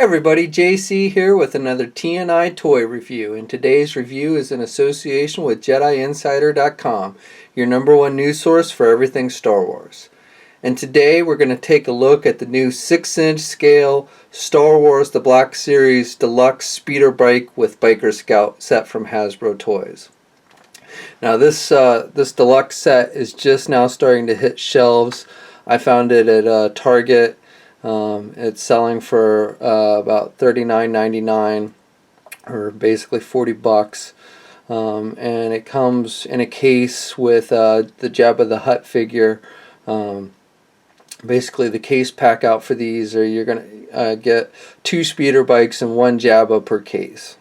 Everybody, JC here with another TNI toy review, and today's review is in association with JediInsider.com, your #1 news source for everything Star Wars. And today we're going to take a look at the new 6-inch scale Star Wars The Black Series Deluxe Speeder Bike with Biker Scout set from Hasbro Toys. Now this deluxe set is just now starting to hit shelves. I found it at Target. It's selling for about $39.99, or basically $40, and it comes in a case with the Jabba the Hutt figure. Basically, the case pack out for these are you're going to get 2 speeder bikes and 1 Jabba per case.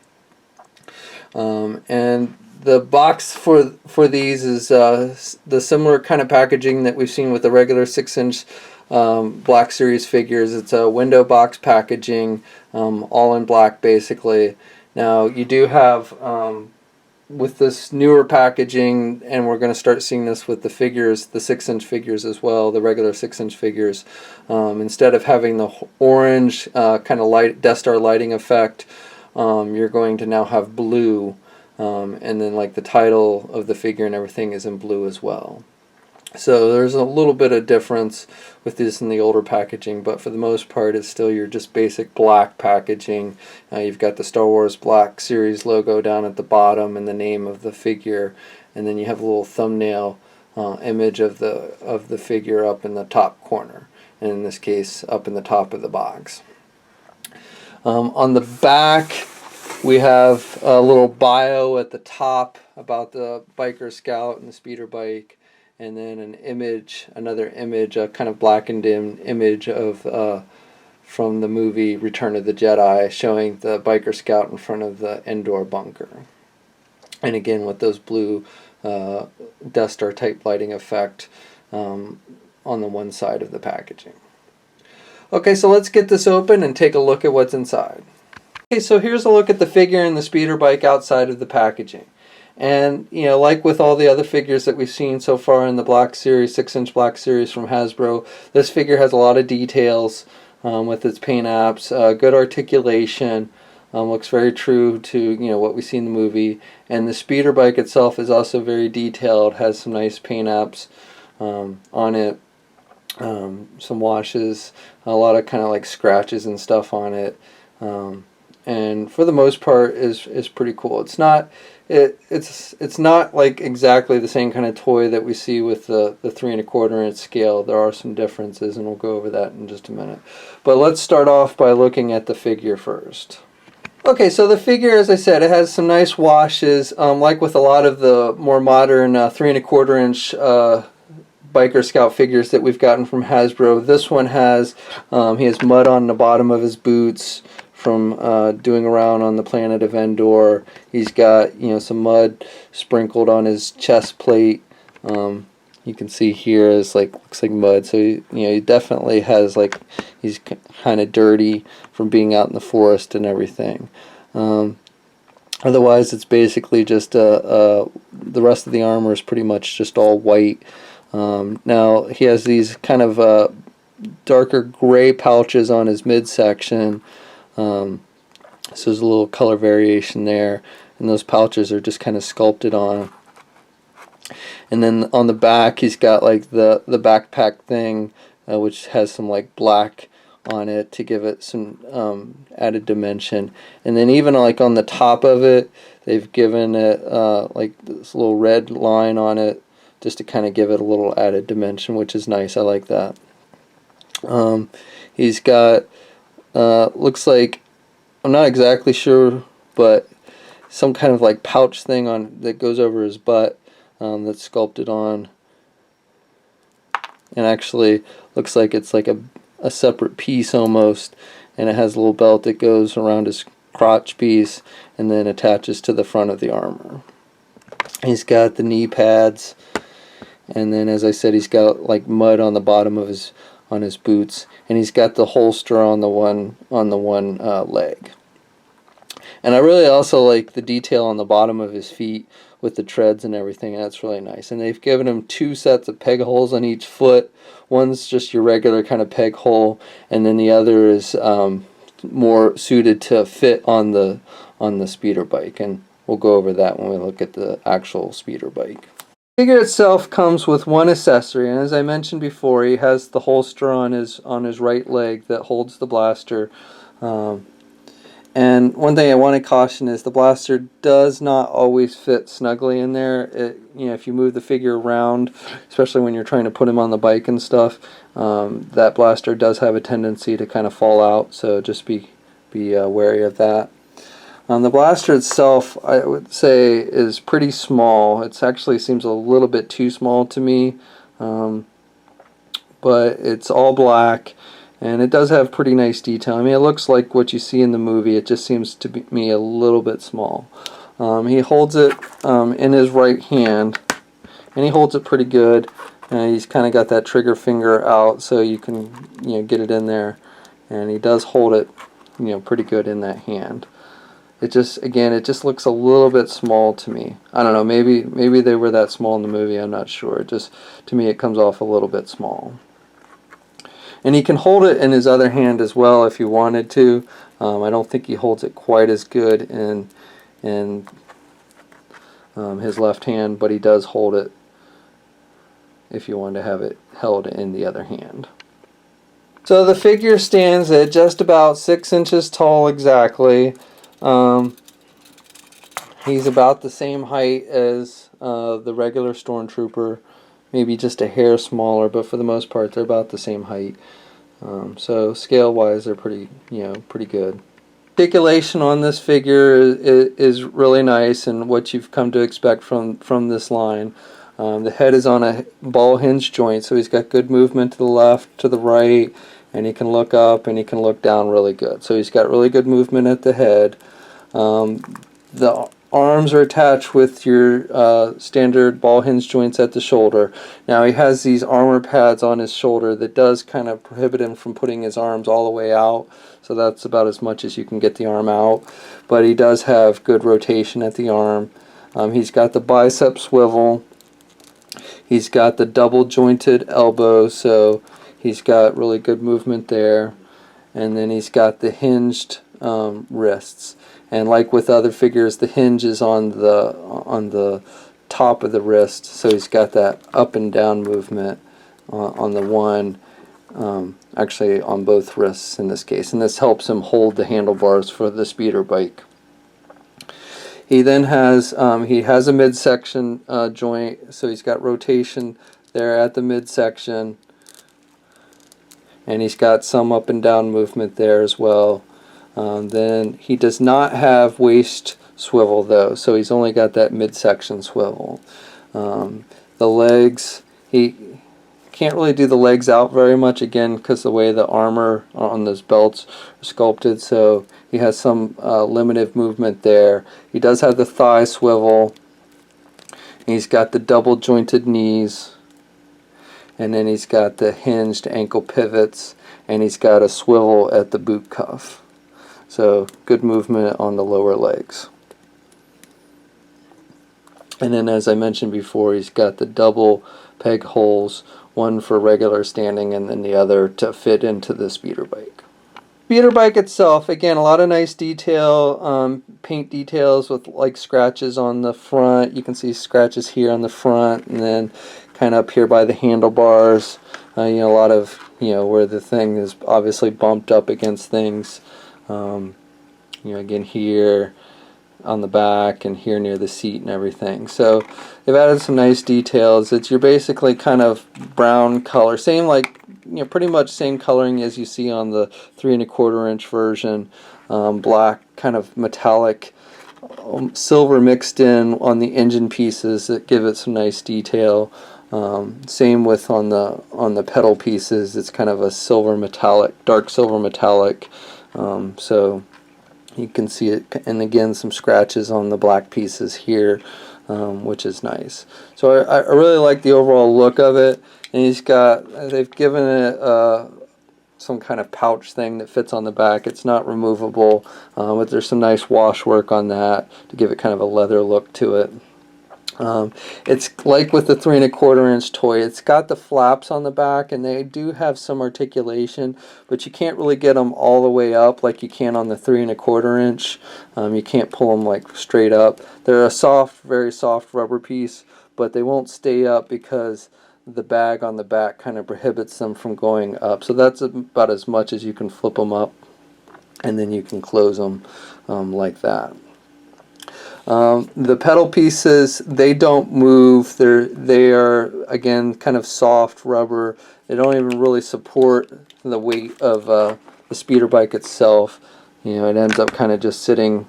And the box for these is the similar kind of packaging that we've seen with the regular 6-inch Black Series figures. It's a window box packaging, all in black basically. Now you do have, with this newer packaging, and we're going to start seeing this with the figures, the 6-inch figures as well, the regular 6-inch figures, instead of having the orange kind of light Death Star lighting effect, you're going to now have blue, and then like the title of the figure and everything is in blue as well. So there's a little bit of difference with this in the older packaging, but for the most part it's still your just basic black packaging. You've got the Star Wars Black Series logo down at the bottom and the name of the figure, and then you have a little thumbnail image of the figure up in the top corner, and in this case up in the top of the box. On the back we have a little bio at the top about the Biker Scout and the speeder bike, and then an image, another image, a kind of blackened in image of from the movie Return of the Jedi, showing the Biker Scout in front of the Endor bunker. And again with those blue Death Star type lighting effect on the one side of the packaging. Okay, so let's get this open and take a look at what's inside. Okay, so here's a look at the figure and the speeder bike outside of the packaging. And, you know, like with all the other figures that we've seen so far in the Black Series, 6-inch Black Series from Hasbro, this figure has a lot of details with its paint apps, good articulation, looks very true to, you know, what we see in the movie. And the speeder bike itself is also very detailed, has some nice paint apps on it, some washes, a lot of kind of like scratches and stuff on it. And for the most part is pretty cool. It's not like exactly the same kind of toy that we see with the 3 1/4 inch scale. There are some differences, and we'll go over that in just a minute. But let's start off by looking at the figure first. Okay, so the figure, as I said, it has some nice washes, like with a lot of the more modern 3 1/4 inch Biker Scout figures that we've gotten from Hasbro. This one has he has mud on the bottom of his boots from doing around on the planet of Endor. He's got, you know, some mud sprinkled on his chest plate. You can see here is like, looks like mud, so you know, he definitely has, like, he's kind of dirty from being out in the forest and everything. Otherwise it's basically just the rest of the armor is pretty much just all white. Now he has these kind of darker gray pouches on his midsection. So there's a little color variation there, and those pouches are just kind of sculpted on. And then on the back he's got like the backpack thing, which has some like black on it to give it some added dimension. And then even like on the top of it they've given it like this little red line on it just to kind of give it a little added dimension, which is nice. I like that. He's got looks like, I'm not exactly sure, but some kind of like pouch thing on that goes over his butt, that's sculpted on, and actually looks like it's like a separate piece almost, and it has a little belt that goes around his crotch piece and then attaches to the front of the armor. He's got the knee pads, and then as I said, he's got like mud on the bottom of his boots, and he's got the holster on the one leg. And I really also like the detail on the bottom of his feet with the treads and everything, and that's really nice. And they've given him 2 sets of peg holes on each foot. One's just your regular kind of peg hole, and then the other is more suited to fit on the speeder bike, and we'll go over that when we look at the actual speeder bike. The figure itself comes with one accessory, and as I mentioned before, he has the holster on his right leg that holds the blaster. And one thing I want to caution is the blaster does not always fit snugly in there. If you move the figure around, especially when you're trying to put him on the bike and stuff, that blaster does have a tendency to kind of fall out. So just be wary of that. The blaster itself, I would say, is pretty small. It actually seems a little bit too small to me, but it's all black, and it does have pretty nice detail. I mean, it looks like what you see in the movie. It just seems to me a little bit small. He holds it in his right hand, and he holds it pretty good. He's kind of got that trigger finger out, so you can get it in there, and he does hold it pretty good in that hand. It just looks a little bit small to me. I don't know, maybe they were that small in the movie, I'm not sure. To me, it comes off a little bit small. And he can hold it in his other hand as well if you wanted to. I don't think he holds it quite as good in his left hand, but he does hold it if you want to have it held in the other hand. So the figure stands at just about 6 inches tall exactly. He's about the same height as the regular Stormtrooper, maybe just a hair smaller, but for the most part they're about the same height. So scale wise they're pretty good. Articulation on this figure is really nice, and what you've come to expect from this line. The head is on a ball hinge joint, so he's got good movement to the left, to the right, and he can look up and he can look down really good. So he's got really good movement at the head. The arms are attached with your standard ball hinge joints at the shoulder. Now he has these armor pads on his shoulder that does kind of prohibit him from putting his arms all the way out, so that's about as much as you can get the arm out, but he does have good rotation at the arm. He's got the bicep swivel. He's got the double jointed elbow, so he's got really good movement there. And then he's got the hinged wrists. And like with other figures, the hinge is on the top of the wrist, so he's got that up and down movement on the one, actually on both wrists in this case. And this helps him hold the handlebars for the speeder bike. He then has a midsection joint, so he's got rotation there at the midsection, and he's got some up and down movement there as well. Then he does not have waist swivel though, so he's only got that midsection swivel. The legs, he can't really do the legs out very much, again because the way the armor on those belts are sculpted, so he has some limited movement there. He does have the thigh swivel. He's got the double jointed knees, and then he's got the hinged ankle pivots, and he's got a swivel at the boot cuff. So good movement on the lower legs. And then, as I mentioned before, he's got the double peg holes, one for regular standing and then the other to fit into the speeder bike. Speeder bike itself, again, a lot of nice detail, paint details with like scratches on the front. You can see scratches here on the front, and then kind of up here by the handlebars. A lot of where the thing is obviously bumped up against things. Again here on the back and here near the seat and everything. So they've added some nice details. It's your basically kind of brown color, same like pretty much same coloring as you see on the 3 1/4 inch version. Black kind of metallic, silver mixed in on the engine pieces that give it some nice detail. Same with on the pedal pieces. It's kind of a silver metallic, dark silver metallic. So you can see it, and again some scratches on the black pieces here, which is nice. So I really like the overall look of it. And they've given it some kind of pouch thing that fits on the back. It's not removable, but there's some nice wash work on that to give it kind of a leather look to it. It's like with the 3¼ inch toy. It's got the flaps on the back, and they do have some articulation, but you can't really get them all the way up like you can on the 3¼ inch. You can't pull them like straight up. They're a soft, very soft rubber piece, but they won't stay up because the bag on the back kind of prohibits them from going up. So that's about as much as you can flip them up, and then you can close them like that. The pedal pieces, they don't move. They are, again, kind of soft rubber. They don't even really support the weight of the speeder bike itself. You know, it ends up kind of just sitting.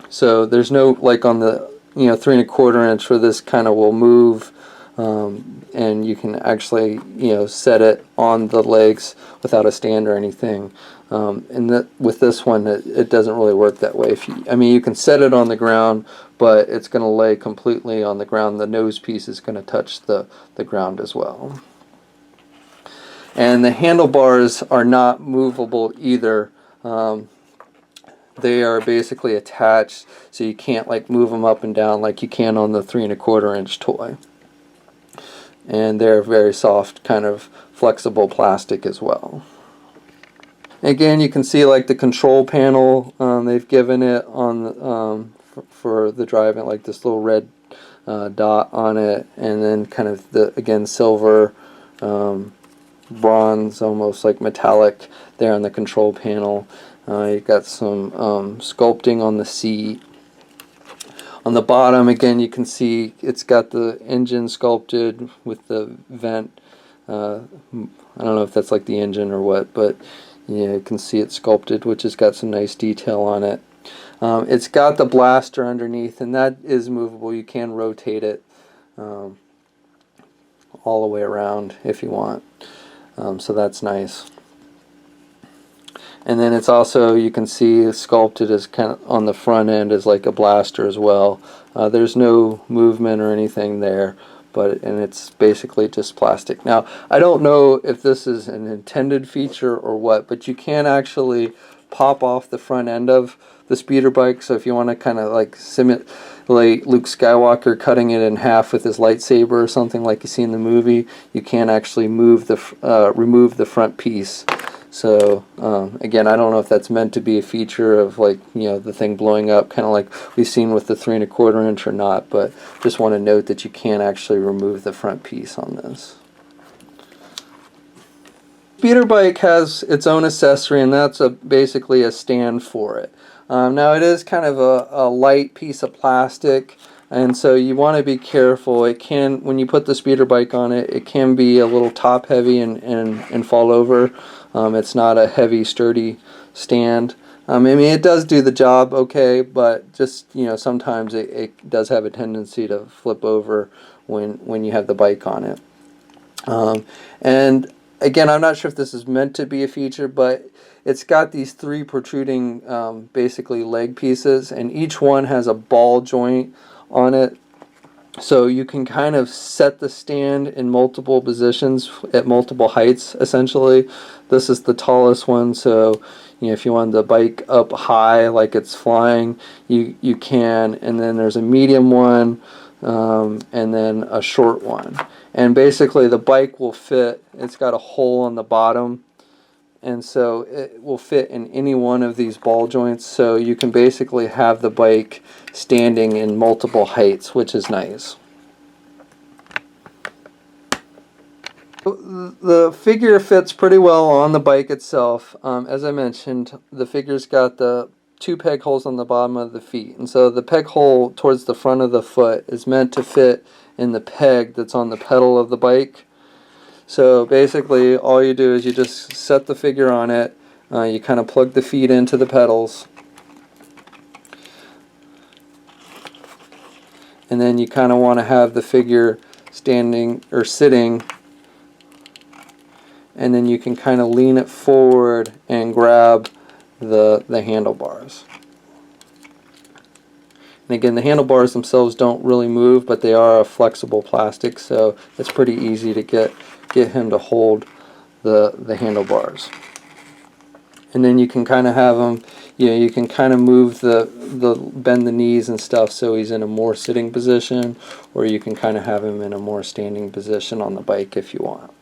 So there's no, like on the 3¼ inch, where this kind of will move, and you can actually set it on the legs without a stand or anything. And with this one, it doesn't really work that way. You can set it on the ground, but it's going to lay completely on the ground. The nose piece is going to touch the ground as well. And the handlebars are not movable either. They are basically attached, so you can't like move them up and down like you can on the 3¼ inch toy. And they're very soft, kind of flexible plastic as well. Again, you can see like the control panel, they've given it on for the driving, like this little red dot on it, and then kind of the, again, silver, bronze, almost like metallic there on the control panel. You've got some sculpting on the seat. On the bottom, again, you can see it's got the engine sculpted with the vent. I don't know if that's like the engine or what, but you can see it sculpted, which has got some nice detail on it. It's got the blaster underneath, and that is movable. You can rotate it all the way around if you want. So that's nice. And then it's also, you can see, sculpted as kind of on the front end as like a blaster as well. There's no movement or anything there, and it's basically just plastic. Now, I don't know if this is an intended feature or what, but you can actually pop off the front end of the speeder bike. So if you want to kind of like simulate Luke Skywalker cutting it in half with his lightsaber or something like you see in the movie, you can actually remove the front piece. So again, I don't know if that's meant to be a feature of like the thing blowing up, kind of like we've seen with the 3¼ inch or not, but just want to note that you can actually remove the front piece on this. Speeder bike has its own accessory, and that's basically a stand for it. Now it is kind of a light piece of plastic, and so you want to be careful. It can, when you put the speeder bike on it, it can be a little top heavy and fall over. It's not a heavy, sturdy stand. It does do the job okay, but just sometimes it does have a tendency to flip over when you have the bike on it. And again, I'm not sure if this is meant to be a feature, but it's got these 3 protruding basically leg pieces, and each one has a ball joint on it. So you can kind of set the stand in multiple positions at multiple heights, essentially. This is the tallest one, so if you want the bike up high like it's flying, you can. And then there's a medium one, and then a short one. And basically the bike will fit, it's got a hole on the bottom, and so it will fit in any one of these ball joints. So you can basically have the bike standing in multiple heights, which is nice. The figure fits pretty well on the bike itself. As I mentioned, the figure's got the 2 peg holes on the bottom of the feet, and so the peg hole towards the front of the foot is meant to fit in the peg that's on the pedal of the bike. So basically all you do is you just set the figure on it, you kind of plug the feet into the pedals, and then you kind of want to have the figure standing or sitting, and then you can kind of lean it forward and grab the handlebars. And again, the handlebars themselves don't really move, but they are a flexible plastic, so it's pretty easy to get him to hold the handlebars. And then you can kind of have him, you know, you can kind of move bend the knees and stuff so he's in a more sitting position, or you can kind of have him in a more standing position on the bike if you want.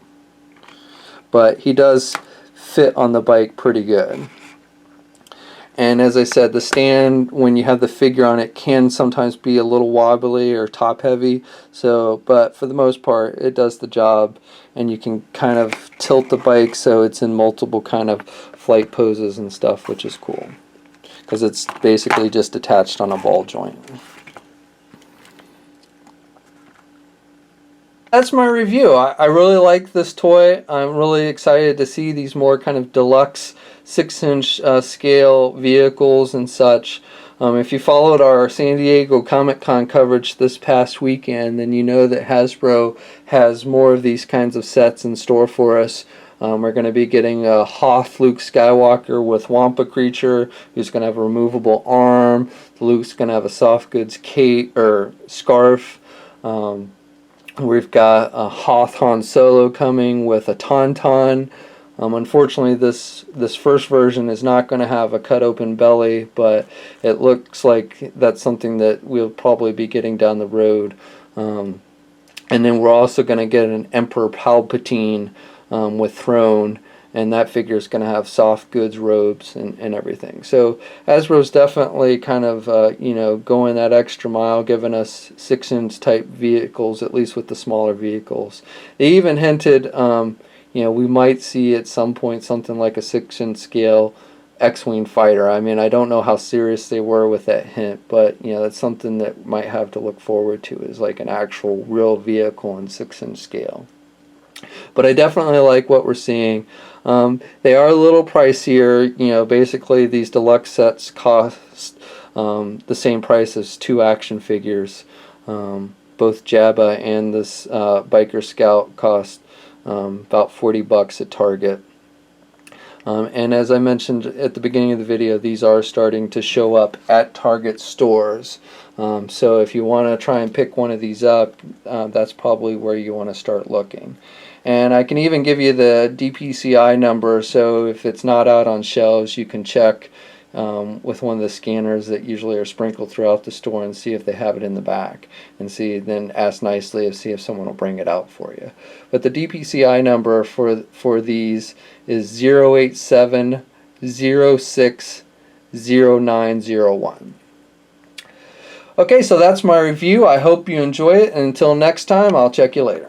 But he does fit on the bike pretty good. And as I said, the stand, when you have the figure on it, can sometimes be a little wobbly or top heavy. So, but for the most part, it does the job. And you can kind of tilt the bike so it's in multiple kind of flight poses and stuff, which is cool. Because it's basically just attached on a ball joint. That's my review. I really like this toy. I'm really excited to see these more kind of deluxe 6-inch scale vehicles and such. If you followed our San Diego Comic-Con coverage this past weekend, then you know that Hasbro has more of these kinds of sets in store for us. We're going to be getting a Hoth Luke Skywalker with Wampa Creature, who's going to have a removable arm. Luke's going to have a soft goods cape or scarf. We've got a Hoth Han Solo coming with a Tauntaun. Unfortunately, this first version is not going to have a cut open belly, but it looks like that's something that we'll probably be getting down the road. And then we're also going to get an Emperor Palpatine with throne, and that figure is going to have soft goods robes and everything. So Hasbro's definitely kind of you know, going that extra mile, giving us 6-inch type vehicles, at least with the smaller vehicles. They even hinted, you know, we might see at some point something like a 6-inch scale X-Wing fighter. I mean, I don't know how serious they were with that hint, but you know, that's something that might have to look forward to, is like an actual real vehicle in 6-inch scale. But I definitely like what we're seeing. They are a little pricier. You know, basically these deluxe sets cost the same price as 2 action figures. Both Jabba and this Biker Scout cost about $40 at Target. And as I mentioned at the beginning of the video, these are starting to show up at Target stores. So if you want to try and pick one of these up, that's probably where you want to start looking. And I can even give you the DPCI number, so if it's not out on shelves, you can check with one of the scanners that usually are sprinkled throughout the store and see if they have it in the back, and then ask nicely to see if someone will bring it out for you. But the DPCI number for these is 087060901. Okay, so that's my review. I hope you enjoy it, and until next time, I'll check you later.